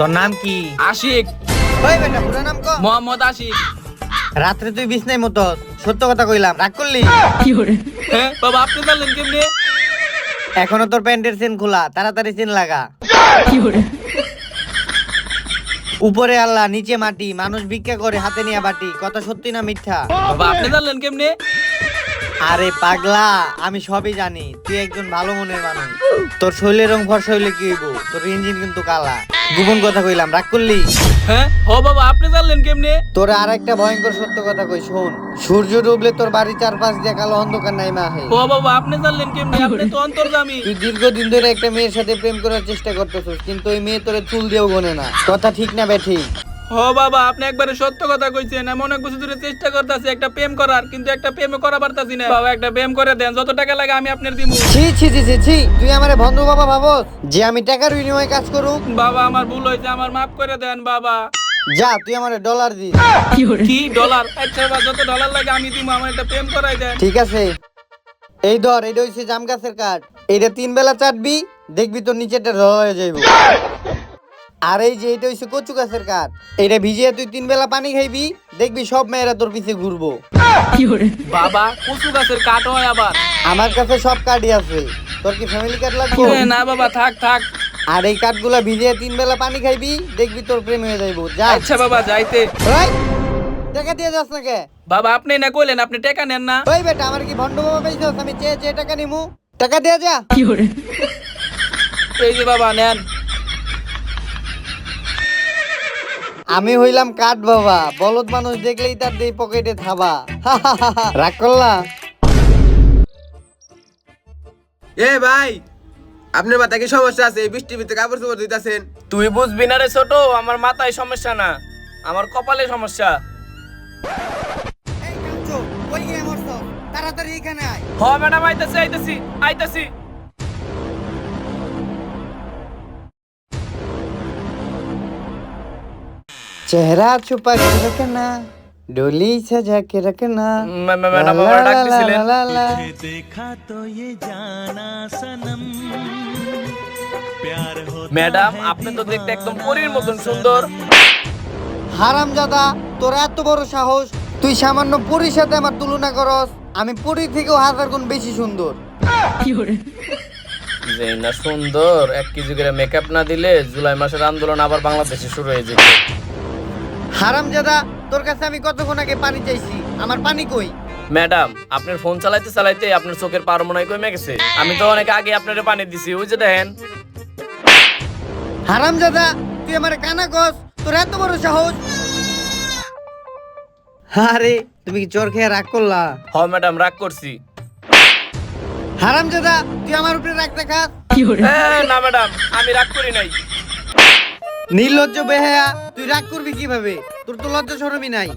তোর নাম কি? আশিক। ওই বেটা পুরো নাম কো। মোহাম্মদ আশিক। রাত্রে তুই বিছনাই মতো সত্য কথা কইলাম, রাগ করলি? হ্যাঁ বাবা, আপনি জানলেন কেমনে? এখনো তোর প্যান্টের চেন খোলা, তাড়াতাড়ি চেন লাগা। উপরে আল্লাহ নিচে মাটি, মানুষ ভিক্ষা করে হাতে নিয়ে বাটি, কথা সত্যি না মিথ্যা? বাবা আপনি জানলেন কেমনে? আরে পাগলা, আমি সবই জানি। তুই একজন ভালো মনের মানুষ। তোর শৈলের রং ফর্সা হইলে কি হইব? তোর ইঞ্জিন কিন্তু কালা। গোপন কথা কইলাম, রাগ করলি? হ্যাঁ ও বাবা, আপনি জানলেন কেমনে? তোর আর একটা ভয়ঙ্কর সত্য কথা কই শোন। সূর্য ডুবলে তোর বাড়ি চারপাশ দিয়ে কালো অন্ধকার নাইমা আহে। ও বাবা আপনি জানলেন কেমনে? আপনি তো অন্তর্যামী। তুই দীর্ঘদিন ধরে একটা মেয়ের সাথে প্রেম করার চেষ্টা করতেছিস, কিন্তু ওই মেয়ে তোরে চুল দিয়েও গনে না। কথা ঠিক না বেঠিক? ও বাবা আপনি একবারে সত্য কথা কইছেন। আমি অনেক বছর ধরে চেষ্টা করতেছি একটা প্রেম করার, কিন্তু একটা প্রেম করা পারতাছি না। বাবা একটা প্রেম করে দেন, যত টাকা লাগে আমি আপনার দিব। ছি ছি ছি ছি ছি, তুই আমারে ভন্ড বাবা ভাবস যে আমি টাকার বিনিময়ে কাজ করুম? বাবা আমার ভুল হয়েছে, আমার মাফ করে দেন বাবা। যা তুই আমারে ডলার দিস। কি ডলার? আচ্ছা বাবা, যত ডলার লাগে আমি দিব, আমার একটা প্রেম করাই দেন। ঠিক আছে, এই ধর, এটা হইছে জাম গাছের কাঠ। এইটা 3 বেলা চাটবি, দেখবি তোর নিচেটা ঢল হয়ে যাইব। আর এই যে এটা হইছে কচু গাছের কাঠ, এইটা ভিজিয়ে তুই 3 বেলা পানি খাইবি, দেখবি সব মেয়েরা তোর পিছে ঘুরবো। বাবা কচু গাছের কাঠ হয় আবার? আমার কাছে সব কাঠই আছে, তোর কি ফ্যামিলি কার্ড লাগবে? না বাবা থাক থাক। আর এই কাঠগুলা ভিজিয়ে 3 বেলা পানি খাইবি, দেখবি তোর প্রেম হয়ে যাইব। যা। আচ্ছা বাবা যাইতে। ওই, টাকা দিয়ে যাস না কে? বাবা আপনি না কইলেন আপনি টাকা নেন না? ওই বেটা, আমার কি ভন্ড বাবা পাইছস? আমি চেয়ে চেয়ে টাকা নিমু? টাকা দিয়ে যা। এই যে বাবা নেন। আমি হইলাম কাঠ বাবা, বলদ মানুষ দেখলেই তার দেই পকেটে থাবা। রাগ করলা? এ ভাই, আপনার মাথায় কি সমস্যা আছে? এই বৃষ্টির ভিতরে কাপড় চোপড় ধুইতাছেন। তুই বুঝবি না রে ছোট, আমার মাথায় সমস্যা না, আমার কপালে সমস্যা। এই কাঞ্চু, কই গিয়ে মরছ? তাড়াতাড়ি এখানে আয়। হ ম্যাডাম, আইতাছি আইতাছি আইতাছি। चेहरा छुपा के रखना, डोली सजा के रखना। ম্যাডাম আমার ডাক দিছিলেন? देखा तो ये जाना सनम प्यार होता ম্যাডাম আপনি তো দেখতে একদম পরীর মতন সুন্দর। হারামজাদা, তোর এত বড় সাহস, তুই সামান্য পরীর সাথে আমার তুলনা করস? আমি পরী থেকেও 1000 গুণ বেশি সুন্দর। যে না সুন্দর, 1 কেজি করে মেকআপ না দিলে জুলাই মাসের আন্দোলন আবার বাংলাদেশে শুরু হয়ে যাবে। হারামজাদা, তোর কাছে আমি কতক্ষণ আগে পানি চাইছি, আমার পানি কই? ম্যাডাম আপনার ফোন চালাইতে চালাইতে আপনার চোখের পার মনে হয় কমে গেছে। আমি তো অনেক আগে আপনারে পানি দিছি, ওই যে দেখেন। হারামজাদা, তুই আমারে কানা কস? তোর এত বড় সাহস? আরে তুমি কি চোর খেয়ে রাগ করলা? হ ম্যাডাম রাগ করছি। হারামজাদা, তুই আমার উপরে রাগ দেখাস? না ম্যাডাম আমি রাগ করি নাই। নির্লজ্জ বেহায়া, তুই রাগ করবি কিভাবে? তোর তো লজ্জা শরমই নাই।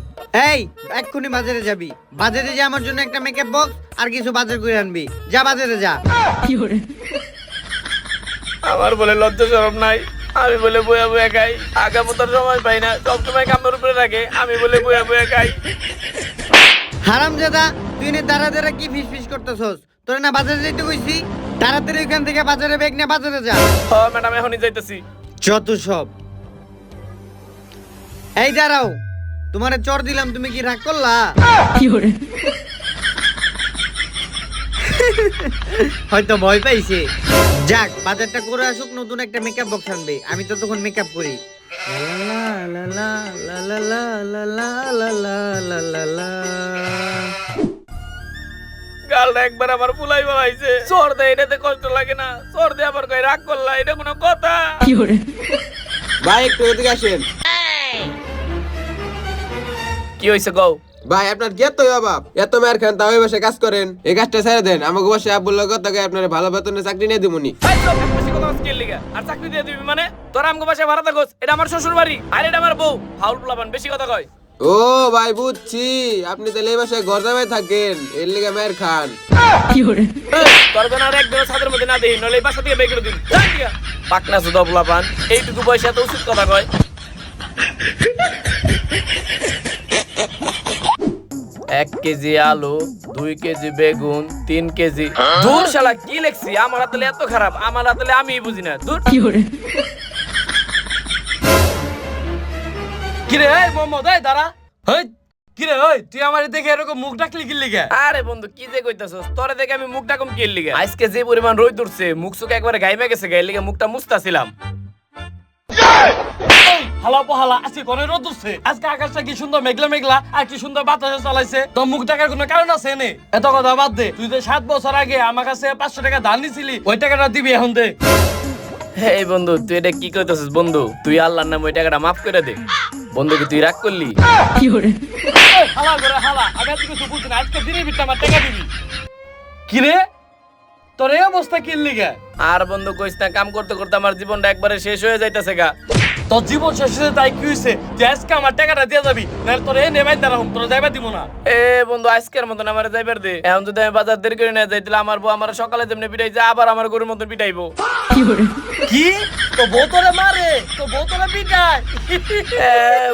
এই, এক্ষুনি বাজারে যাবি। বাজারে যা, আমার জন্য একটা মেকআপ বক্স আর কিছু বাজার করে আনবি। যা বাজারে যা। আমার বলে লজ্জা শরম নাই? আমি বলে বইয়া বইয়া খাই, আগা পোতার সময় পাই না, সবসময় কামের উপরে রাখে, আমি বলে বইয়া বইয়া খাই। হারামজাদা, তুই নে দাঁড়া দাঁড়া কি ফিস ফিস করতেছস? তোর না বাজারে যাইতে কইছি? তাড়াতাড়ি ওইখান থেকে বাজারে ব্যাগ নিয়ে বাজারে যা। হ ম্যাডাম এখনই যাইতেছি। যত সব। এই দাঁড়াও, তোমারে চর দিলাম, তুমি কি রাগ করলা? হয়তো ভয় পাইছে। যাক, বাজারটা করে আসুক, নতুন একটা মেকআপ বক্স আনবে। আমি তো তখন মেকআপ করি। লা লা লা লা লা লা লা লা লা লা লা লা। গালটা একবার আমার ফুলাই বানাইছে। চোর দেয় এটাতে কষ্ট লাগে না, চোর দিয়ে আবার কই রাগ করলা, এটা কোনো কথা? ভাই একটু এদিকে আসেন। কি হইছে গো? ভাই আপনার কি এত অভাব? এত মায়ের খান, তাও এই বাসায় কাজ করেন। এই কাজটা ছেড়ে দেন, আমাকে বাসায় আব্বুল্লাহ কথাকে আপনার ভালো বেতনে চাকরি নিয়ে দিবনি। ভাই তো বেশি কথা স্কিল লিগা আর চাকরি দিয়ে দিবি মানে? তোর আমগো বাসায় ভাড়া থাকোস, এটা আমার শ্বশুর বাড়ি আর এটা আমার বউ। ফাউল পোলাপান বেশি কথা কয়। ও ভাই বুঝছি, আপনি তাহলে এই বাসায় ঘর জামাই থাকেন, এর লিগে মায়ের খান। তোর জন্য আর একদিনও ছাদের মধ্যে না দেই, নইলে এই বাসা থেকে বের করে দিবি। পাকনা সুদা পোলাপান, এইটুকু পয়সা তো উচিত কথা কয়। 1 কেজি আলু, 2 কেজি বেগুন, 3 কেজি। দূর শালা কি লেখছি? আমার হাতে এত খারাপ, আমার হাতে আমি বুঝি না। দূর। কিরে এই মোহাম্মদ এই দাঁড়া হেই কিরে ওই তুই আমারে দেখে এরকম মুখ ডাকলি কি লিগা? আরে বন্ধু কি যে কইতাছস তোরে দেখে আমি মুখটা কম কি লিগা আজকে যে পরিমাণ রোদ উঠছে মুখ সুখ একবারে গাইমে গেছে গাইর লিগা মুখটা মুছতাছিলাম। হালা পোহালা আজকে ঘরে রোদ উঠছে, আজকে আকাশটা কি সুন্দর মেঘলা মেঘলা আর কি সুন্দর বাতাসে চালাইছে, তোর মুখ ডাকার কোনো কারণ আছে নে? এত কথা বাদ দে, তুই যে 7 বছর আগে আমার কাছে 500 টাকা ধার নিছিলি ওই টাকাটা দিবি এখন দে। এই বন্ধু তুই এটা কি কইতাছস বন্ধু? তুই আল্লাহর নামে ওই টাকাটা মাফ করে দে। বন্ধু কি তুই রাগ করলি? এই হালা করে হালা, আমি আজকে কিছু বুঝি না, আজকে দিনের ভিতরে আমার টাকা দিবি। কি রে তোর এই অবস্থা কি লিগা? আর বন্ধু কইস না, কাম করতে করতে আমার জীবনটা একবারে শেষ হয়ে যাইতাছে গা। তোর জীবন শেষ হয়েছে তাই কি হয়েছে? তুই আজকে আমার টাকাটা দিয়ে যাবি, নাহলে তোর এই নেবাই দাঁড়াম, তোর যাইবা দিব না। এ বন্ধু আজকের মতন আমার যাইবার দে। এখন যদি আমি বাজার দেরি করে না যাই তাহলে আমার বউ আমার সকালে যেমনি পিটাইছে আবার আমার গরুর মতন পিটাইবো। কি তো বউ তোরে মারে, তো বউ তোরে পিটায়? এ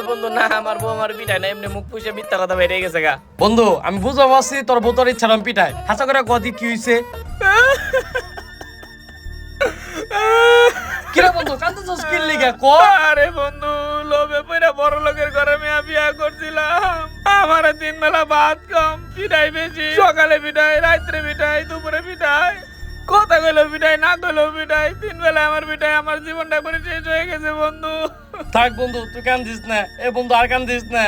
বন্ধু না, আমার বউ আমার পিটায় না, এমনি মুখ পুষে মিথ্যা কথা বেরিয়ে গেছে গা। বন্ধু আমি বুঝতে পারছি তোর বউ তোর ইচ্ছা নাম পিটায়, হাসা করে কদি কি হয়েছে? কিরে বন্ধু কাঁদতেছস কি লিগা ক? আরে বন্ধু লোভে পয়রা বড় লোকের ঘরে মেয়া বিয়া করছিলাম, আমার 3 বেলা ভাত কম, পিটাই বেশি, সকালে পিটাই, রাত্রে পিটাই, দুপুরে পিটাই, কথা কইলো পিটাই, না কইলো পিটাই, 3 বেলা আমার পিটাই, আমার জীবনটা করে শেষ হয়ে গেছে বন্ধু। থাক বন্ধু তুই কান্দিস না, এ বন্ধু আর কান্দিস না।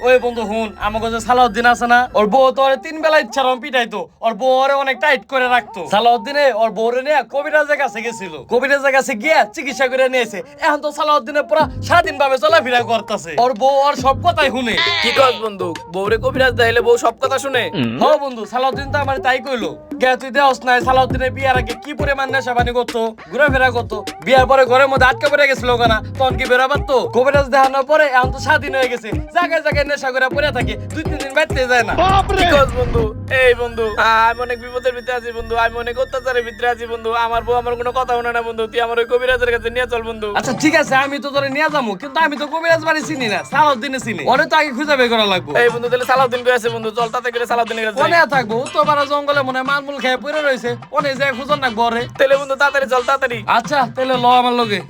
ওই বন্ধু হুন, আমাকে যে সালাউদ্দিন আছে না, ওর বউ তো 3 বেলা ইচ্ছা রকম পিটাইতো, ওর বউ ওরে অনেক টাইট করে রাখতো। সালাউদ্দিনে ওর বউরে নিয়ে কবিরাজের কাছে গেছিল, কবিরাজের কাছে গিয়ে চিকিৎসা করে নিয়েছে। এখন তো সালাউদ্দিনে পুরা স্বাধীনভাবে চলাফেরা করতেছে, ওর বউ ওর সব কথাই শুনে। কি কস বন্ধু, বউরে কবিরাজ দেখাইলে বউ সব কথা শুনে? হ্যাঁ বন্ধু, সালাউদ্দিন তো আমার তাই কইলো। গে তুই দেওস নাই সালাউদ্দিনের বিয়ার আগে কি পরিমাণ নেশাবানি করতো, ঘোরাফেরা করতো, বিয়ার পরে ঘরের মধ্যে আটকা পড়ে গেছিল না, তখন কি বেরো পারতো? কবিরাজ দেখানোর পরে এখন তো স্বাধীন হয়ে গেছে, জায়গায় জায়গায় নেশা করে পড়ে থাকে, 2-3 দিন বাইতে যায় না। কি কস বন্ধু? এই বন্ধু আমি অনেক বিপদের ভিতরে আছি বন্ধু, আমি অনেক অত্যাচারের ভিতরে আছি বন্ধু, আমার বউ আমার কোনো কথা শুনে না বন্ধু, তুই আমার ওই কবিরাজের কাছে নিয়ে চল বন্ধু। আচ্ছা ঠিক আছে, আমি তো তোরে নিয়ে যাবো, কিন্তু আমি তো কবিরাজ বাড়ি চিনি না, সালাউদ্দিনে চিনি, ওরে তো আগে খুঁজে বের করা লাগবে। এই বন্ধু তাহলে সালাউদ্দিন কই আছে বন্ধু? চল তাতে করে সালাউদ্দিনের কাছে মনে যাই। থাকবো তো পারা জঙ্গলে মনে হয় মালমূল খেয়ে পড়ে রয়েছে, অনেক জায়গায় খুঁজন রাখবো ওরে। তাহলে বন্ধু তাড়াতাড়ি চল তাড়াতাড়ি। আচ্ছা তাহলে ল আমার লগে।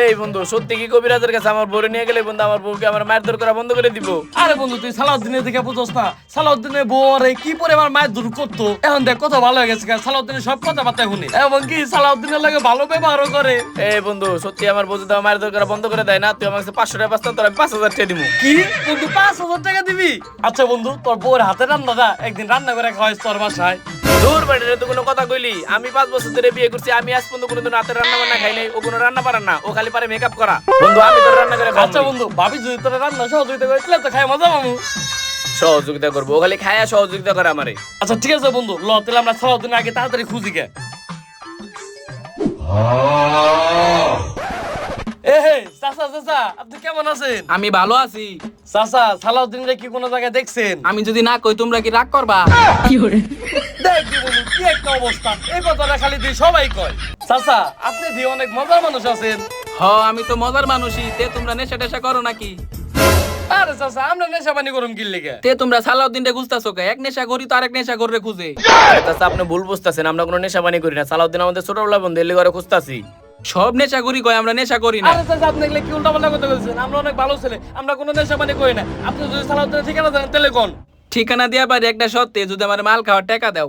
এই বন্ধু সত্যি কি কবিরাজের কাছে আমার বউরে নিয়ে গেলে বন্ধু আমার বউকে আমার মারধর করা বন্ধ করে দিব? আরে বন্ধু তুই সালাউদ্দিনের দিকে বুঝোস না, সালাউদ্দিনের বউ ওরে কি পরিমাণ মায়ের দূর করতো, এখন দেখ কত ভালো হয়ে গেছে, সালাউদ্দিনের সব কথাবার্তা শুনে, এবং কি সালাউদ্দিনের লাগে ভালো ব্যবহারও করে। এই বন্ধু সত্যি আমার বউ যদি আমার মারধর করা বন্ধ করে দেয় না, তুই আমাকে 500 টাকা পাস্তা, তোর আমি 5000 টাকা দিব। কি বন্ধু 5000 টাকা দিবি? আচ্ছা বন্ধু তোর বউর হাতে রান্নাটা একদিন রান্না করে খাওয়াইস তোর বাসায়। দূর বাইরে তো কোনো কথা কইলি, আমি 5 বছর ধরে বিয়ে করছি, আমি আজ পর্যন্ত কোনোদিন রাতে রান্না বান্না খাই নাই, ও কোনো রান্না পারে না, ও খালি পারে মেকআপ করা। বন্ধু আমি তোর রান্না করে আচ্ছা খাবো। বন্ধু ভাবি যদি তোর রান্না সহযোগিতা করে তাহলে তো খাই মজা পাবো। সহযোগিতা করবো, ও খালি খায়া সহযোগিতা করে আমারে। আচ্ছা ঠিক আছে বন্ধু, ল তাহলে আমরা সালাউদ্দিনের আগে তাড়াতাড়ি খুঁজি গে। এ হে চাচা চাচা আপনি কেমন আছেন? আমি ভালো আছি। চাচা সালাউদ্দিনরে কি কোনো জায়গায় দেখছেন? আমি যদি না কই তোমরা কি রাগ করবা? দেখ দি বন্ধু কি একটা অবস্থা, এই কথাটা খালি তুই সবাই কয়। চাচা আপনি দিয়ে অনেক মজার মানুষ আছেন। হ আমি তো মজার মানুষই, তে তোমরা নেশা টেশা করো নাকি? আরে চাচা আমরা নেশা পানি করুম কি লিগে? তে তোমরা সালাউদ্দিনটা খুঁজতাছো কে? এক নেশা করি তো আরেক নেশা করে খুঁজে। আরে চাচা আপনি ভুল বুঝতাছেন, আমরা কোনো নেশা পানি করি না, সালাউদ্দিন আমাদের ছোটবেলা বন্ধু, এলে ঘরে খুঁজতাছি। সব নেশা করি কয়, আমরা নেশা করি না। আরে চাচা আপনি এগুলো কি উল্টাপাল্টা কথা বলছেন? আমরা অনেক ভালো ছেলে, আমরা কোনো নেশা পানি করি না। আপনি যদি সালাউদ্দিনের ঠিকানা জানেন তাহলে কোন? ঠিকানা দিয়া পারি একটা সত্যি, যদি আমার মাল খাওয়ার টাকা দাও।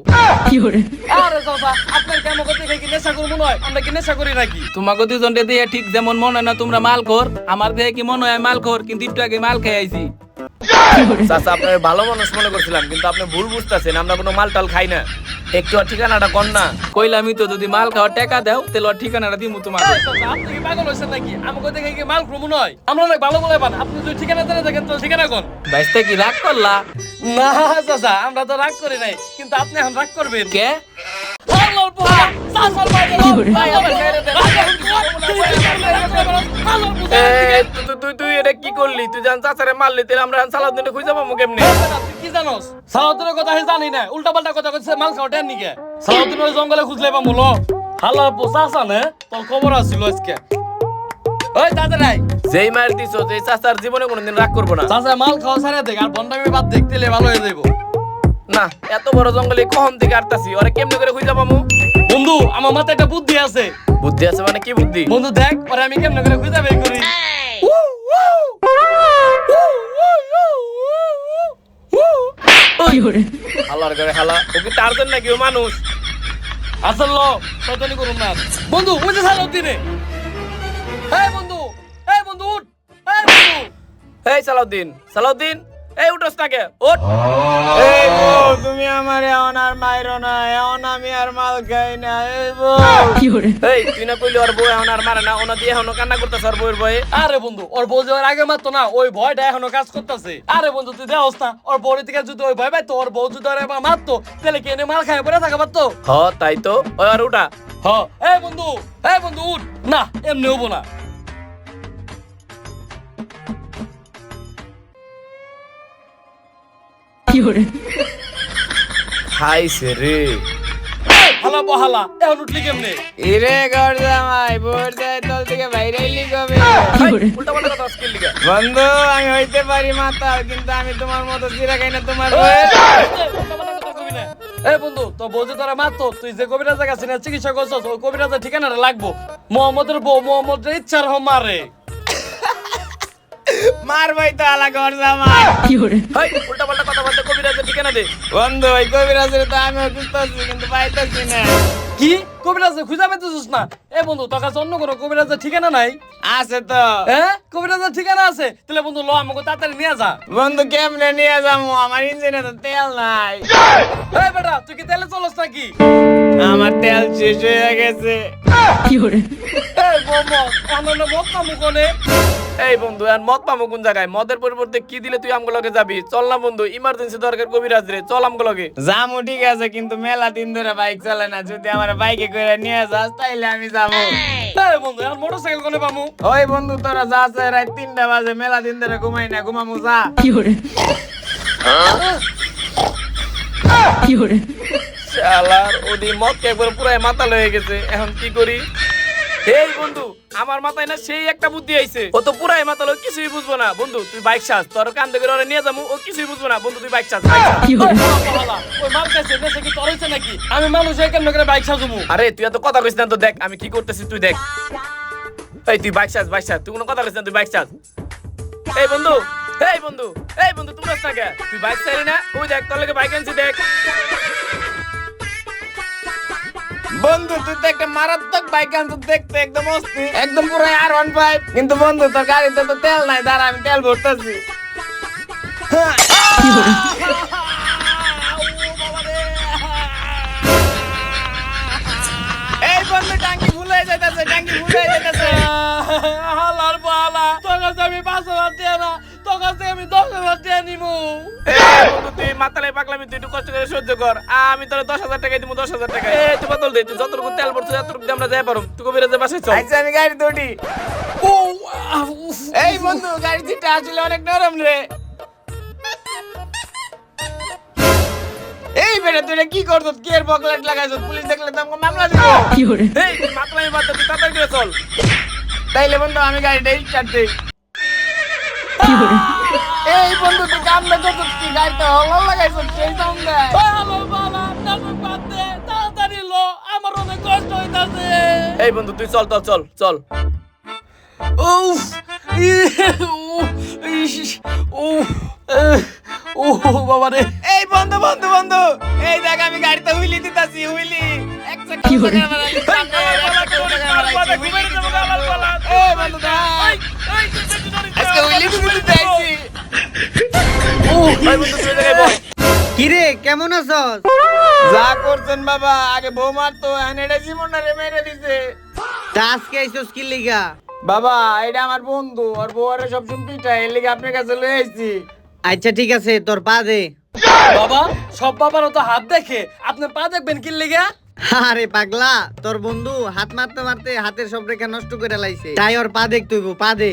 আরে চাচা আপনার কেমন কথা কি নেশা করবো নয়? আমরা কি নেশা করি নাকি? তোমাকে দুজনকে দিয়ে ঠিক যেমন মনে হয় না তোমরা মাল খোর, আমার দিয়ে কি মনে হয় মাল খোর, কিন্তু একটু আগে মাল খেয়ে আইছি। চাচা আপনার ভালো মানুষ মনে করছিলাম, কিন্তু আপনি ভুল বুঝতেছেন, আমরা কোনো মাল টাল খাই না। একটু আর ঠিকানাটা কর না। কইলামই তো যদি মাল খাওয়ার টাকা দাও তাহলে ওর ঠিকানাটা দিমু তোমার। এই চাচা, আপনি কি পাগল হয়েছেন নাকি? আমাকে দেখে কি মাল ক্রম নয়? আমরা অনেক ভালো বলে পান, আপনি যদি ঠিকানা জেনে থাকেন তো ঠিকানা কোন? বাইসটা কি রাগ করলা? না চাচা আমরা তো রাগ করি নাই, কিন্তু আপনি এখন রাগ করবেন কে? আল্লাহর পোহা, চাচার বাইরে ভাই আমার গায়ে দে। তুই এটা কি করলি? তুই জান চাচারে মারলি, তাহলে আমরা সালাউদ্দিনটা খুঁজে পাবো কেমনে? তুই কি জানোস? সালাউদ্দিনের কথা আমি জানি না, উল্টাপাল্টা কথা কইছে, মাল খাওয়াটা নিকে। সালাউদ্দিনের জঙ্গলে খুঁজলে পাবো ল। হালার পোষা আছে না, তোর খবর আছিল আজকে। ওই দাদা রাই যেই মার দিছো, যে চাচার জীবনে কোনোদিন রাগ করবো না। চাচা মাল খাওয়া ছাড়া দেখ, আর বন্ডামি বাদ দেখতেলে ভালো হয়ে যাইব। না এত বড় জঙ্গলে কখন থেকে আটতাছি, ওরে কেমনে করে খুঁজে পাবো? বন্ধু আমার মাথায় একটা বুদ্ধি আছে। বুদ্ধি আছে মানে কি বুদ্ধি? বন্ধু দেখ ওরে আমি কেমনে করে খুঁজে বের করি। আল্লাহর ঘরে হালা ও কি টার্জেন নাকি ও মানুষ? আসল শয়তানি করুন না বন্ধু, ওই যে সালাউদ্দিনে। এই বন্ধু, এই বন্ধু উঠ, এই বন্ধু। এই সালাউদ্দিন, সালাউদ্দিন, এই উঠোস না কে? ওঠ। এই বউ, তুমি আমারে এখন আর মাইরো না, এখন আমি আর মাল খাই না। এই বউ, এই তুই না কইলি ওর বউ এখন আর মারে না, ওনা দিয়ে এখনো কান্না করতেছ ওর বউয়ের ভয়ে। আরে বন্ধু, ওর বউ যে ওর আগে মারতো না, ওই ভয়টা এখনো কাজ করতেছে। আরে বন্ধু তুই দেওস না, ওর বউর থেকে যদি ওই ভয় পাইতো, ওর বউ যদি ওর এবার মারতো, তাহলে কি এনে মাল খাই পরে থাকা পারতো? হ তাই তো, ওই আর উঠা। হ, এই বন্ধু, এই বন্ধু উঠ। না, এমনি হবো না। খাইছে রে। হালা বহালা, এখন উঠলি কেমনে? ইরে ঘর জামাই, বোর যায় তল থেকে বাইরে এলি কবে? উল্টা পাল্টা কথা স্কিল লিগা। বন্ধু, আমি হইতে পারি মাতাল, কিন্তু আমি তোমার মতো জিরা খাই না তোমার বউয়ে। এই বন্ধু, তোর বউ যে তোরা মারতো, তুই যে কবিরাজের কাছে নিয়ে চিকিৎসা করছস, ওই কবিরাজের ঠিকানাটা লাগবো। মোহাম্মদের বউ মোহাম্মদের ইচ্ছার হো মারে। মার ভাই তো আলা ঘর জামাই। হাই, উল্টা পাল্টা কথা বলতে কবিরাজের ঠিকানা দে। বন্ধু, ওই কবিরাজের তো আমিও খুঁজতেছি, কিন্তু পাইতেছি না। কি কবিরাজে খুঁজে পেতেছিস না? এ বন্ধু, তোর কাছে অন্য কোনো কবিরাজের ঠিকানা নাই? আছে তো। হ্যাঁ, কবিরাজের ঠিকানা আছে? তাহলে বন্ধু ল, আমাকে তাড়াতাড়ি নিয়ে যা। বন্ধু, কেমনে নিয়ে যাবো? আমার ইঞ্জিনে তো তেল নাই। এই বেটা, তুই কি তেলে চলস নাকি? আমার তেল শেষ হয়ে গেছে। এই মোমো, অনন্য মত পামু কোনে? এই বন্ধু, আর মদ পামো কোন জায়গায়? মদের পরিবর্তে কি দিলে তুই আমগুলোকে যাবি? চল না বন্ধু, ইমার্জেন্সি দরকার কবিরাজ রে, চল আমগুলোকে। যামু ঠিক আছে, কিন্তু মেলা দিন ধরে বাইক চলে না। যদি আমার বাইকে করে নিয়ে যাস তাইলে আমি যাবো। এই বন্ধু, আর মোটরসাইকেল কোনে পামু? ওই বন্ধু, তোরা যাচ্ছে রাত 3টা বাজে, মেলা দিন ধরে ঘুমাই না, ঘুমামু যা। শালার ওদি মদ কে একবার পুরাই মাতাল হয়ে গেছে, এখন কি করি? এই বন্ধু, আমার মাথায় না সেই একটা বুদ্ধি আইছে। ও তো পুরাই মাতাল, ও কিছুই বুঝবো না। বন্ধু, তুই বাইক সাজ, তোর কান্দে করে ওরে নিয়ে যাবো, ও কিছুই বুঝবো না। বন্ধু, তুই বাইক সাজ, বাইক সাজ। ওই হালা বহালা, ওই মাল খাইছে, দেশে কি তোর হইছে নাকি? আমি মানুষ কেমন করে বাইক সাজুমু? আরে তুই এত কথা কইছিস না তো, দেখ আমি কি করতেছি, তুই দেখ। এই তুই বাইক সাজ, বাইক সাজ, তুই কোনো কথা কইছিস না, তুই বাইক সাজ। এই বন্ধু, এই বন্ধু, এই বন্ধু, তুমি রাস্তা কে? তুই বাইক চাইলি না? ওই দেখ, তোর লগে বাইক আনছি, দেখ। বন্ধু, তুই তো একটা মারাত্মক বাইক আনছিস, দেখতে একদম অস্থির, একদম পুরো R15। কিন্তু বন্ধু, তোর গাড়িতে তো তেল নাই, দাঁড়া আমি তেল ভরতেছি। এই বন্ধু, টাঙ্কি ফুল হয়ে যাইতেছে, টাঙ্কি ফুল হয়ে যাইতেছে। হালার বহালা, তোর কাছে আমি 5,000 টাকা না, তোর কাছে আমি 10,000 টাকা নিমু। বন্ধু, তুই মাতালে পাগলামি, তুই একটু কষ্ট করে সহ্য কর। আমি তোর 10,000 টাকা দিব, 10,000 টাকা। তুই বদল দে, তুই যতটুকু তেল ভরছিস ততটুকু দিয়ে আমরা যাই পারো। তুই কবিরাজের বাসায় চল। আচ্ছা, আমি গাড়ি দৌড়ি। এই বন্ধু, গাড়ি সিটটা আসলে অনেক নরম রে। এই বেটা, তুই এটা কি করছিস? কি এর বকলেট লাগাইছিস? পুলিশ দেখলে তো আমাকে মামলা দিব। এই তুই মাতালামি বাদ দে, তুই তাড়াতাড়ি করে চল। তাইলে বন্ধু, আমি গাড়িটা স্টার্ট দেই। এই বন্ধু, তুই কামটা করছিস কি? গাড়িটা হল লাগাইছিস, সেই সাউন্ড দেয়। ওই হালার বহালা, নাটক বাদ দে, তাড়াতাড়ি ল, আমার অনেক কষ্ট হইতাছে। এই বন্ধু, তুই চল, চল, চল, চল। উফ, বাবা রে। এই বন্ধু, বন্ধু, বন্ধু, এই দেখ আমি গাড়িতে হুইলি দিতাছি, হুইলি। এক সেকেন্ড ক্যামেরা নিয়ে সামনে, এক সেকেন্ড ক্যামেরা রাখছি, হুইলি দিতাছি, বন্ধু। এই বন্ধু, দেখ আজকে হুইলি দিতে আইছি। এই বন্ধু, তুই দেখ বল। কিরে, কেমন আছস? যা করছেন বাবা, আগে বউ মারতো, এখন এটা জীবনটা রে মেরে দিছে। তা আজকে আইছস কি লিগা? বাবা, এটা আমার বন্ধু, আর বউ আরে সবসময় পিটায়, এর লিগে আপনার কাছে লয়ে আইছি। আচ্ছা ঠিক আছে, তোর পা দে। বাবা, সব বাবারও তো হাত দেখে, আপনার পা দেখবেন কি লেগা? আরে পাগলা, তোর বন্ধু হাত মারতে মারতে হাতের সব রেখা নষ্ট করে লাইছে, তাই ওর পা দেখ, তুই পা দে।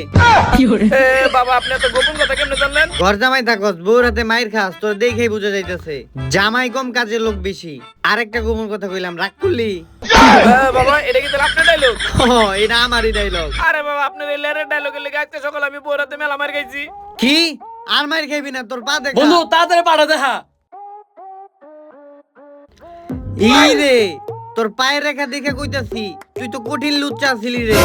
এ বাবা, আপনি এত গোপন কথা কেমনে জানলেন? ঘর জামাই থাকস, বউর হাতে মাইর খাস, তোর দেখেই বোঝা যাইতেছে জামাই কম কাজের লোক বেশি। আরেকটা গোপন কথা কইলাম, রাগ করলি? বাবা, এটা কি তোর আপনার ডায়লগ? এটা আমারই ডায়লগ। আরে বাবা, আপনার এই লেরের ডায়লগের লেগে আজকে সকালে আমি বউর হাতে মেলা মার খাইছি। কি আর মাইর খাইবি না? তোর পা দেখ বন্ধু, তাড়াতাড়ি পাড়া দেখা। ই রে, তোর পায়ের রেখা দেখে কইতাছি, তুই তো কঠিন লুচ্চা ছিলি রে।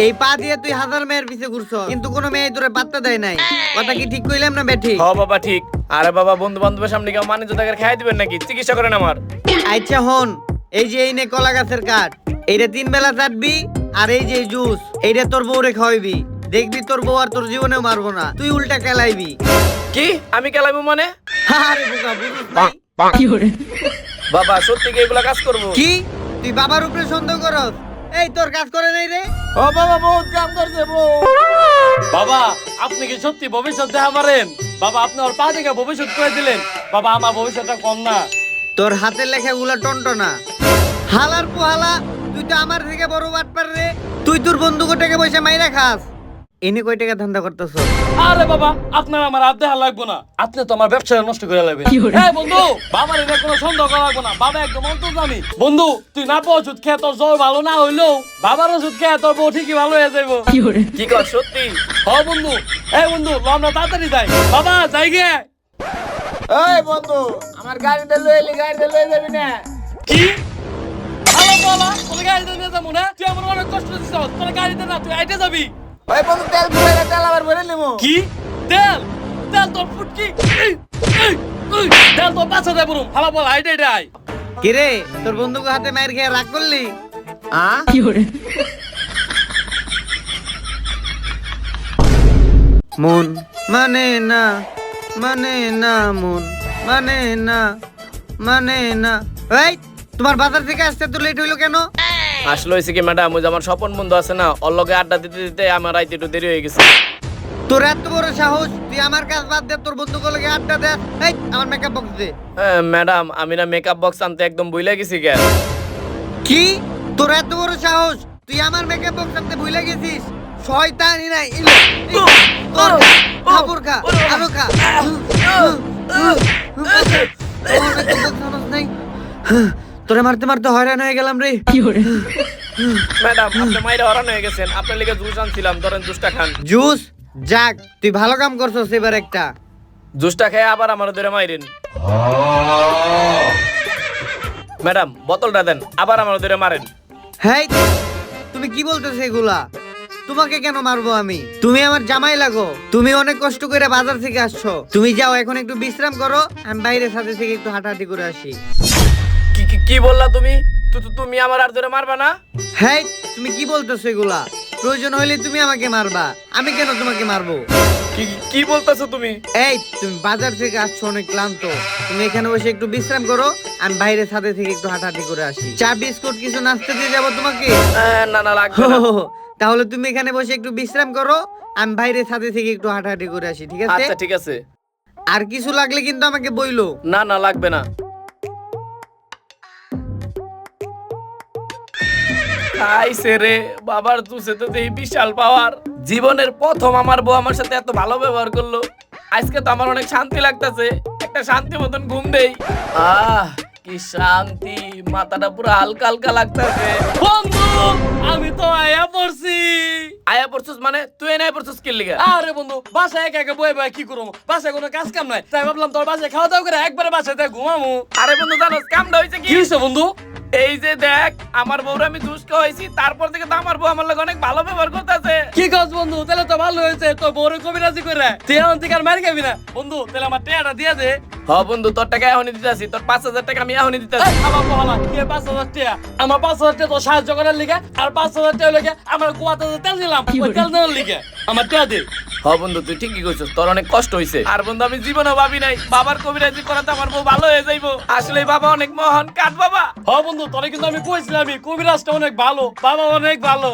এই পা দিয়ে তুই 1000 মেয়ের পিছে ঘুরছ, কিন্তু কোনো মেয়ে তোরে পাত্তা দেয় নাই। কথা কি ঠিক কইলাম না বেঠি? হ বাবা, ঠিক। আরে বাবা, বন্ধু বান্ধবের সামনে কেউ মানে জোতাকে খাই দিবেন নাকি? চিকিৎসা করেন আমার। আচ্ছা হন, এই যে এই নে কলা গাছের কাঠ, এইটা 3 বেলা চাটবি, আর এই যে জুস এইটা তোর বউরে খাওয়াইবি। দেখবি তোর বউ আর তোর জীবনেও মারবো না, তুই উল্টা কেলাইবি। কি আমি কেলাইবো মানে? আরে বোকা, বুঝিস নাই? বাবা সত্যি কি এগুলা কাজ করবো? কি তুই বাবার উপরে সন্দেহ করস? এই তোর কাজ করে নাই রে? ও বাবা বহুত কাম করছে বউ। বাবা আপনি কি সত্যি ভবিষ্যৎ দেখা পারেন? বাবা আপনি ওর পা থেকে ভবিষ্যৎ করে দিলেন। বাবা আমার ভবিষ্যৎটা কম না। তোর হাতের লেখাগুলা টনটনা। হালার পোহালা, তুই তো আমার থেকে বড় বাটপার রে। তুই তোর বন্ধু টাকা পয়সা মাইরা খাস, এনে কয় টাকা ধান্দা করতেছ? আরে বাবা আপনার আমার হাত দেখা লাগবো না, আপনি তো আমার ব্যবসা নষ্ট করে লাগবেন। হ্যাঁ বন্ধু, বাবার এটা কোনো সন্দেহ করা লাগবো না, বাবা একদম অন্তর্জামী। বন্ধু তুই না পাওয়া ওষুধ খেয়ে তোর জ্বর ভালো না হইলেও বাবার ওষুধ খেয়ে তোর বউ ঠিকই ভালো হয়ে যাইবো। কি কর সত্যি? হ বন্ধু। এই বন্ধু ল আমরা তাড়াতাড়ি যাই। বাবা যাই গে। এই বন্ধু আমার গাড়িতে লইলি, গাড়িতে লই যাবি না? কি ভালো বলা, তোর গাড়িতে নিয়ে যাবো না? তুই আমার অনেক কষ্ট দিচ্ছিস, তোর গাড়িতে না, তুই আইটে যাবি। ওই বন্ধু তেল ভরে, তেল আবার ভরে নেবো। কি তেল? তেল তোর ফুটকি, তেল তোর পাশে দেবো। ভালো বল, আইটে আই। কি রে, তোর বন্ধুকে হাতে মায়ের খেয়ে রাগ করলি? মন মানে না, মানে না, মন মানে না, মানে না। এই তোমার বাজার থেকে আসতে তো লেট হইলো কেন? আসলে হয়েছে কি ম্যাডাম, ওই যে আমার স্বপন বন্ধু আছে না, ওর লগে আড্ডা দিতে দিতে আমার রাইতে একটু দেরি হয়ে গেছে। তোর এত বড় সাহস, তুই আমার কাজ বাদ দে, তোর বন্ধুকে লগে আড্ডা দে। এই আমার মেকআপ বক্স দে। ম্যাডাম আমি না মেকআপ বক্স আনতে একদম ভুলে গেছি কেন? কি তোর এত বড় সাহস, তুই আমার মেকআপ বক্স আনতে ভুলে গেছিস? শয়তানি নাই, ইলো তোর খাবর খা, আরো খা। তোরে মারতে মারতে হয়রান হয়ে গেলাম রে। ম্যাডাম আপনি মাইরে হরান হয়ে গেছেন, আপনার লিগে জুস আনছিলাম, ধরেন জুসটা খান। জুস? যাক তুই ভালো কাম করছস এবার একটা। জুসটা খেয়ে আবার আমার ধরে মাইরেন। ম্যাডাম বোতলটা দেন, আবার আমার ধরে মারেন। হেই তুমি কি বলতেছ এগুলা? তোমাকে কেন মারবো আমি? তুমি আমার জামাই লাগো, তুমি অনেক কষ্ট করে বাজার থেকে আসছো। তুমি যাও এখন একটু বিশ্রাম করো, আমি বাইরের সাথে থেকে একটু হাঁটাহাঁটি করে আসি। কি বললা তুমি? তুমি আমার আর ধরে মারবা না? হেই তুমি কি বলতেছো এগুলা? প্রয়োজন হলে তুমি আমাকে মারবা, আমি কেন তোমাকে মারবো? কি বলতেছো তুমি? এই তুমি বাজার থেকে আসছো অনেক ক্লান্ত, তুমি এখানে বসে একটু বিশ্রাম করো, আমি বাইরের সাথে থেকে একটু হাঁটাহাঁটি করে আসি। চা বিস্কুট কিছু নাস্তা দিয়ে যাবো তোমাকে? না না লাগবে না। তাহলে তুমি এখানে বসে একটু বিশ্রাম করো, আমি বাইরের সাথে থেকে একটু হাঁটাহাঁটি করে আসি, ঠিক আছে? আচ্ছা ঠিক আছে। আর কিছু লাগলে কিন্তু আমাকে বইলো। না না লাগবে না। আইসে রে বাবার জুসে তো দেখি বিশাল পাওয়ার। জীবনের প্রথম আমার বউ আমার সাথে এত ভালো ব্যবহার করলো। আজকে তো আমার অনেক শান্তি লাগতেছে, একটা শান্তি মতন ঘুম দেই। কি শান্তি, মাথাটা পুরো হালকা হালকা লাগতেছে। বন্ধু আমি তো আয়া পড়ছি। আয়া পড়ছিস মানে? তুই নাই পড়ছিস কি লিগা? আরে বন্ধু বাসায় একা একা বয়ে বয়ে কি করবো, বাসায় কোনো কাজ কাম নাই, তাই ভাবলাম তোর বাসায় খাওয়া দাওয়া করে একবারে বাসায় ঘুমামু। আরে বন্ধু জানোস কামটা হইছে কি? কি হইছে বন্ধু? এই যে দেখ আমার বউরে আমি জুস খাওয়াইছি, তারপর থেকে তো আমার বউ আমার লগে অনেক ভালো ব্যবহার করতেছে। কি কাজ বন্ধু? তাহলে তো ভালো হয়েছে, তোর বউরে কবিরাজি করে তুই এখন থেকে আর মার খাবি না। বন্ধু তাহলে আমার টাকাটা দিয়ে দে। হ্যাঁ বন্ধু তোর টাকা এখনই দিতেছি, তোর 5,000 টাকা আমি এখনই দিতেছি। আমার বলা কি 5,000 টাকা? আমার 5,000 টাকা তো সাহায্য করার লিগে, আর 5,000 টাকা লাগে আমার কুয়াতে তেল দিলাম, ওই তেল দেওয়ার লিগে আমার টাকা দে। হ্যাঁ বন্ধু তুই ঠিকই কইছিস, তোর অনেক কষ্ট হইছে। আর বন্ধু আমি জীবনেও ভাবি নাই বাবার কবিরাজি করাতে আমার বউ ভালো হয়ে যাইবো। আসলে বাবা অনেক মহান কাঠ বাবা। হ্যাঁ বন্ধু তোরে কিন্তু আমি কইছিলাম কবিরাজটা অনেক ভালো, বাবা অনেক ভালো।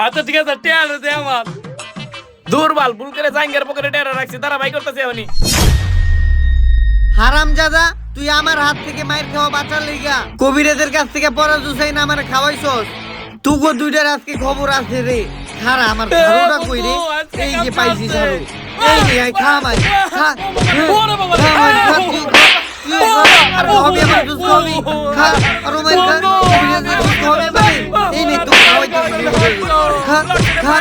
আচ্ছা ঠিক আছে টাকা দে আমার। দুর্বল ভুল করে জাঙ্গের পকেটে টাকা রাখছি, তারা ভাই করতেছে এমনি। হারামজাদা, তুই আমার হাত থেকে মায়ের খাওয়া বাঁচার লিগা কবিরাজের কাছ থেকে পড়া জুসাই না আমার খাওয়াইছস। তুগো দুইটার আজকে খবর আছে রে। খারা আমার ঝাড়ুটা কই রে? এই যে পাইছি ঝাড়ু, এই নে আই খা মাই খা। ওরে বাবা খা মাই খা, তুই খা, আর হবি আমার জুস খাবি, খা আর মাই খা, কবিরাজের জুস খাবি ভাই। এই নে তুই খাওয়াই খা খা।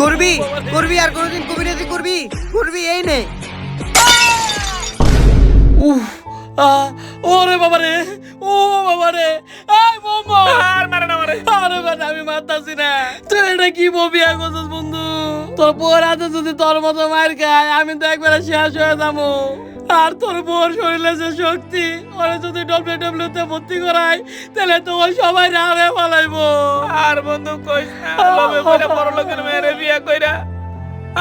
করবি করবি আর কোনদিন কবিরাজি করবি করবি, এই নে। ওরে বাবা রে, ও বাবা রে, এই মোমো আর মারে না মারে। আরে বেটা আমি মারতাছি না, তুই এটা কি বলবি করছিস বন্ধু? তোর বউর হাতে যদি তোর মতো মার খায় আমি তো একবারে শেষ হয়ে যাবো। আর তোর বউর শরীরে যে শক্তি, ওরা যদি ডব্লিউডব্লিউ তে ভর্তি করায় তাহলে তো ওই সবাই রাড়ে ফেলাইবো। আর বন্ধু কইস না, লোভে পড়ে বড় লোকের মেয়েরে বিয়া কইরা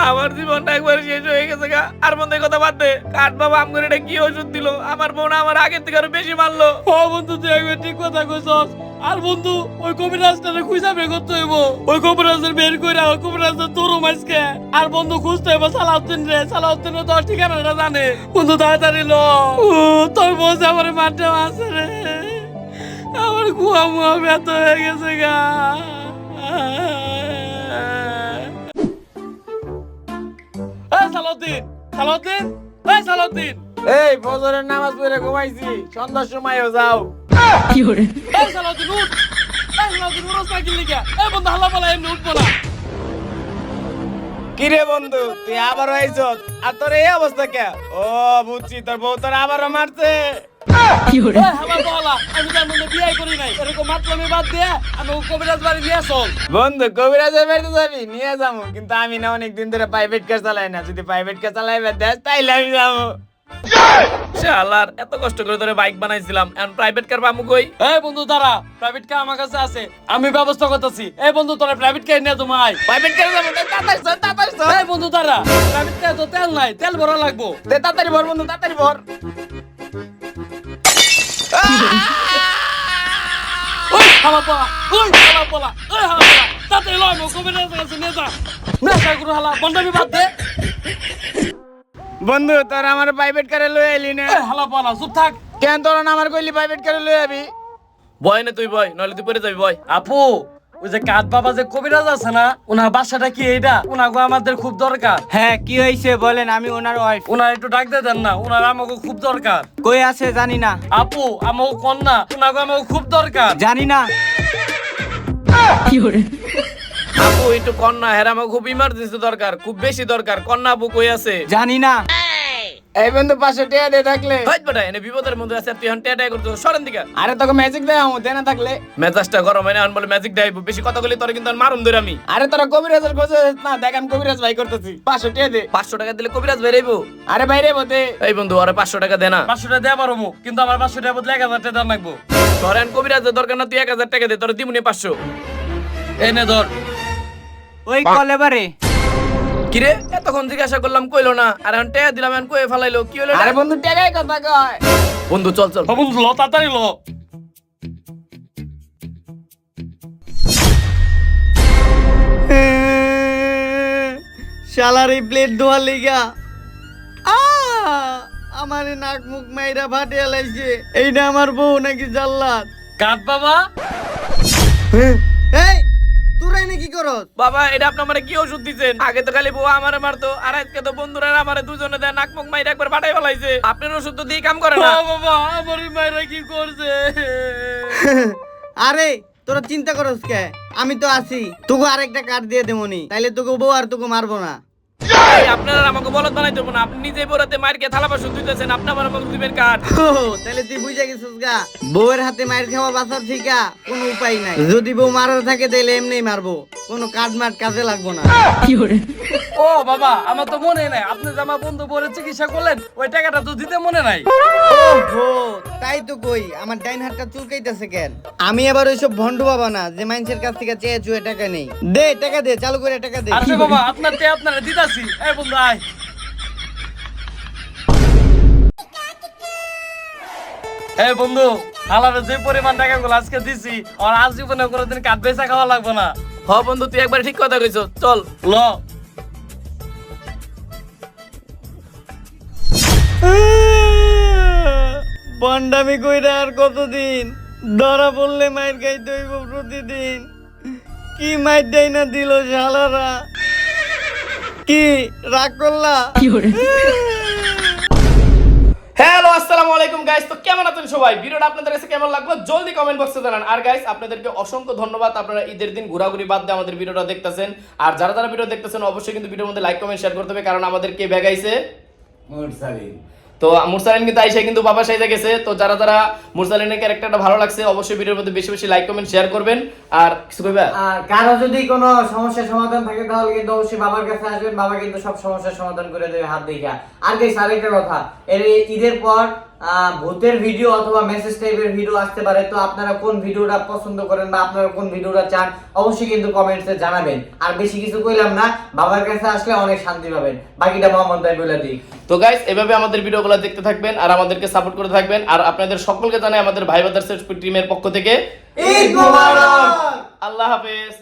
আমার জীবনটা একবার শেষ হয়ে গেছে গা। আর বন্ধু এই কথা বাদ দে, কাঠ বাবা আমগরে এটা কি ওষুধ দিল, আমার বোন আমার আগের থেকে আরো বেশি মারলো। ও বন্ধু তুই একবার ঠিক কথা কইছস। আর বন্ধু ওই কবিরাজটারে খুঁজা বের করতে হইব, ওই কবিরাজের বের কইরা ওই কবিরাজের তোরও মাইসকে। আর বন্ধু খুঁজতে হইব সালাউদ্দিন রে, সালাউদ্দিন তো ঠিকানাটা জানে। বন্ধু তাড়াতাড়ি ল, তোর বউ যে আমার মাঠে আছে রে, আমার কুয়া মুয়া ব্যথ হয়ে গেছে গা। এই সালাউদ্দিন, সালাউদ্দিন, এই সালাউদ্দিন, এই ফজরের নামাজ পড়ে ঘুমাইছি, সন্ধ্যার সময়ও যাও। এই সালাউদ্দিন উঠ, এই সালাউদ্দিন উঠোস না কি লিগা? এই বন্ধু হাল্লা পালা এমনি উঠবো না। কিরে বন্ধু তুই আবারও আইছ, আর তোর এই অবস্থা কে? ও বুঝছি, তোর বউ তোর আবারও মারছে। এই হাল্লা পালা, আমি তার মধ্যে বিয়ে করি নাই, এরকম মাতলামি বাদ দিয়ে আমি ওই কবিরাজ বাড়ি নিয়ে চল। বন্ধু কবিরাজের বাড়িতে যাবি, নিয়ে যাবো, কিন্তু আমি না অনেকদিন ধরে প্রাইভেট কার চালাই না। যদি প্রাইভেট কার চালাইবে দেশ তাইলে আমি যাবো। শালার এত কষ্ট করে ধরে বাইক বানাইছিলাম, এখন প্রাইভেট কার পামু কই? এই বন্ধু দাঁড়া, প্রাইভেট কার আমার কাছে আছে, আমি ব্যবস্থা করতেছি। এই বন্ধু তোরা প্রাইভেট কার নিয়ে তোমায়। প্রাইভেট কারে যাবো, তাড়াতাড়ি চল, তাড়াতাড়ি চল। এই বন্ধু দাঁড়া, প্রাইভেট কারে তো তেল নাই, তেল ভরা লাগবো। তাড়াতাড়ি ভর বন্ধু, তাড়াতাড়ি ভর। ওই হাল্লা পালা, ওই হাল্লা পালা, ওই হাল্লা পালা, তাড়াতাড়ি লয় মো কবিরাজের কাছে নিয়ে যা। নেশা করে হাল্লা বন্ডামি বাদ দে। বন্ধু তোর আমার প্রাইভেট কারে লই আইলি না এই হাল্লা পালা চুপ থাক। কেন? তোর না আমার কইলি প্রাইভেট কারে লই আবি। ভয় না তুই ভয়, নইলে তুই পড়ে যাবি ভয়। আপু ওই যে কাঠ বাবা যে কবিরাজ আছে না, ওনার বাসাটা কি এইটা? ওনাকে আমাদের খুব দরকার। হ্যাঁ কি হয়েছে বলেন, আমি ওনার ওয়াইফ। ওনার একটু ডাক দিয়ে দেন না, ওনার আমাকে খুব দরকার। কই আছে জানি না। আপু আমাকে কন্যা, ওনাকে আমাকে খুব দরকার। জানি না। আপু একটু কন্যা, হ্যাঁ আমার খুব ইমার্জেন্সি দরকার, খুব বেশি দরকার। কন্যা আপু কই আছে? জানি না। এই বন্ধু পাশে টিয়া দে থাকলে। হইত বেটা, এনে বিপদের মধ্যে আছে, তুই এখন টেটাই করতে সরেন দিকে। আরে তোকে ম্যাজিক দেয় আমু, দেনা থাকলে। মেজাজটা গরম হয় না, এখন বলে ম্যাজিক দেখাইবো। বেশি কথা বলি তোর কিন্তু মারুম ধরে আমি। আরে তোরা কবিরাজের খোঁজে না, দেখ আমি কবিরাজ ভাই করতেছি। 500 টিয়া দে। 500 টাকা দিলে কবিরাজ বেরাইবো? আরে বাইরে বতে। এই বন্ধু আরে 500 টাকা দে না। 500 টাকা দেওয়া পারবো, কিন্তু আমার 500 টাকা বদলে 1000 টাকা দেওয়া লাগবো। তোর এখন কবিরাজের দরকার না, তুই 1000 টাকা দে, তোর দিমুনি 500। এনে ধর। ওই কলেবারে কিরে এতক্ষণ জিজ্ঞাসা করলাম কইলো না, আর এখন টাকা দিলাম এখন কয়ে ফেলাইলো, কি হলো? আরে বন্ধু টেকাই কথা কয়। বন্ধু চল চল। ও বন্ধু ল, তাড়াতাড়ি ল। শালার এই প্লেট ধোয়ার লিগা আমার নাক মুখ মাইরা ফাটিয়া লাইছে। এইটা আমার বউ নাকি জাল্লাদ? কাঠ বাবা, এই তোরা এনে কি করস? বাবা এটা আপনি আমারে কি ওষুধ দিছেন? আগে তো খালি বউ আমারে মারতো, আর আজকে তো বন্ধুরা আমারে দুজনে দেয় নাক মুখ মাইরা একবার ফাটাই ফেলাইছে। আপনার ওষুধ তো দিয়ে কাম করে না। ও বাবা আমার মায়েরা কি করছে? আরে তোরা চিন্তা করস কে? আমি তো আছি, তোকে আরেকটা কার্ড দিয়ে দেবনি, তাইলে তোকে বউ আর তোকে মারবো না। এই আপনারা আমাকে বলদ বানাই দেবো না, আপনি নিজেই বরাতে মার কে থালা বাসন ধুইতেছেন, আপনি আমার আমাকে দিবেন কার্ড। তাহলে তুই বুঝে গেছিস গা, বউয়ের হাতে মায়ের খাওয়া বাঁচার ঠিকা কোনো উপায় নাই। যদি বউ মারার থাকে তাহলে এমনি মারবো, কোনো কার্ড মার্ড কাজে লাগবো না। ও বাবা আমার তো মনে নাই, আপনি যে আমার বন্ধু বলে চিকিৎসা করলেন ওই টাকাটা তো দিতে মনে নাই। ওহো তাই তো কই, আমার ডাইন হাতটা চুলকাইতেছে কেন? আমি আবার ওইসব ভন্ড বাবা না যে মানুষের কাছ থেকে চেয়ে চুয়ে টাকা নেই। দে টাকা দে, চালু করে টাকা দে। আচ্ছা বাবা আপনার তে আপনারা দিতাছি। এই বন্ধু আয়। এই বন্ধু হালারে যে পরিমাণ টাকা গুলো আজকে দিছি, আর আজ জীবনে কোনোদিন কাঠ বেচা খাওয়া লাগবে না। হ বন্ধু তুই একবার ঠিক কথা কইছো, চল। ল বন্ডামি কইরা আর কতদিন? ধরা পড়লে মায়ের খাইতে হইব প্রতিদিন। কি মাইর দেয় না দিল শালারা, কি রাগ করলা? হ্যালো আসসালামু আলাইকুম গাইস, তো কেমন আছেন সবাই? ভিডিওটা আপনাদের কাছে কেমন লাগলো জলদি কমেন্ট বক্সে জানান। আর গাইস আপনাদেরকে অসংখ্য ধন্যবাদ, আপনারা ঈদের দিন ঘোরাঘুরি বাদ দিয়ে আমাদের ভিডিওটা দেখতেছেন। আর যারা যারা ভিডিও দেখতেছেন অবশ্যই কিন্তু ভিডিওর মধ্যে লাইক কমেন্ট শেয়ার করতে হবে, কারণ আমাদের কে ব্যাগাইছে তো মুরসালিন কিন্তু আইসা কিন্তু বাবা সাইজা গেছে। তো যারা যারা মুরসালিনের ক্যারেক্টারটা ভালো লাগছে অবশ্যই ভিডিওর মধ্যে বেশি বেশি লাইক কমেন্ট শেয়ার করবেন। আর কিছু কইবা? আর কারো যদি কোনো সমস্যার সমাধান থাকে তাহলে কিন্তু অবশ্যই বাবার কাছে আসবেন, বাবা কিন্তু সব সমস্যার সমাধান করে দেবে হাত দেখা। আর গাইস আরেকটা কথা, এর ঈদের পর ভূতের ভিডিও অথবা মেসেজ টাইপের ভিডিও আসতে পারে। তো আপনারা কোন ভিডিওটা পছন্দ করেন বা আপনারা কোন ভিডিওটা চান অবশ্যই কিন্তু কমেন্টসে জানাবেন। আর বেশি কিছু কইলাম না, বাবার কাছে আসলে অনেক শান্তি পাবেন। বাকিটা মোহাম্মদ ভাই বলে দিই। তো গাইস এভাবে আমাদের ভিডিওগুলো দেখতে থাকবেন আর আমাদেরকে সাপোর্ট করে থাকবেন। আর আপনাদের সকলকে জানাই আমাদের ভাই ব্রাদার্স টিমের পক্ষ থেকে ঈদ মোবারক। আল্লাহ হাফেজ।